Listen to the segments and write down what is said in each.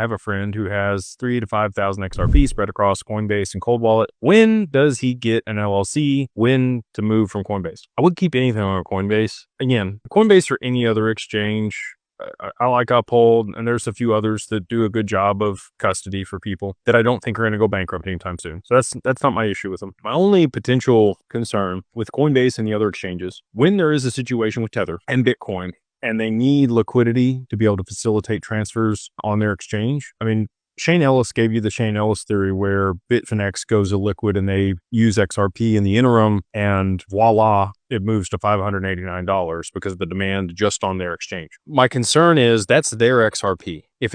I have a friend who has 3 to 5,000 XRP spread across Coinbase and Cold Wallet. When does he get an LLC? When to move from Coinbase? I would keep anything on Coinbase. Again, Coinbase or any other exchange, I like Uphold, and there's a few others that do a good job of custody for people that I don't think are going to go bankrupt anytime soon. So that's not my issue with them. My only potential concern with Coinbase and the other exchanges, when there is a situation with Tether and Bitcoin, and they need liquidity to be able to facilitate transfers on their exchange. I mean, Shane Ellis gave you the Shane Ellis theory where Bitfinex goes illiquid and they use XRP in the interim, and voila, it moves to $589 because of the demand just on their exchange. My concern is that's their XRP. If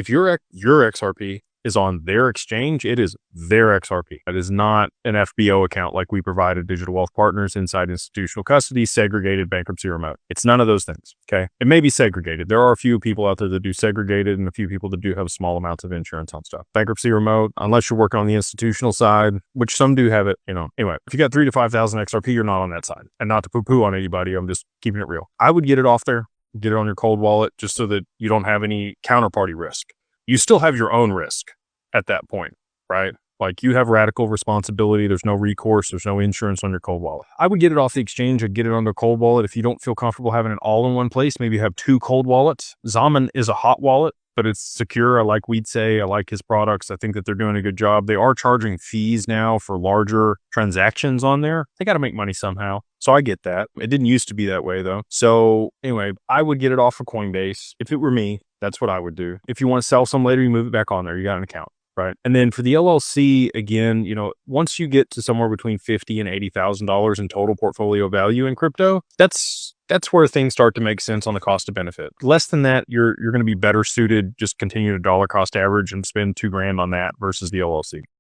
your XRP is on their exchange, it is their XRP. It is not an FBO account like we provide at Digital Wealth Partners inside institutional custody, segregated, bankruptcy remote. It's none of those things, okay? It may be segregated. There are a few people out there that do segregated and a few people that do have small amounts of insurance on stuff. Bankruptcy remote, unless you're working on the institutional side, which some do have it, Anyway, if you got 3 to 5,000 XRP, you're not on that side. And not to poo-poo on anybody, I'm just keeping it real. I would get it off there, get it on your cold wallet, just so that you don't have any counterparty risk. You still have your own risk at that point, right? Like you have radical responsibility. There's no recourse. There's no insurance on your cold wallet. I would get it off the exchange. I'd get it on their cold wallet. If you don't feel comfortable having it all in one place, maybe have 2 cold wallets. Zaman is a hot wallet, but it's secure. I like We'd Say. I like his products. I think that they're doing a good job. They are charging fees now for larger transactions on there. They got to make money somehow. So I get that. It didn't used to be that way though. So anyway, I would get it off of Coinbase. If it were me, that's what I would do. If you want to sell some later, you move it back on there. You got an account. Right. And then for the LLC, again, once you get to somewhere between $50,000 and $80,000 in total portfolio value in crypto, that's where things start to make sense on the cost to benefit. Less than that, you're going to be better suited, just continue to dollar cost average and spend $2,000 on that versus the LLC.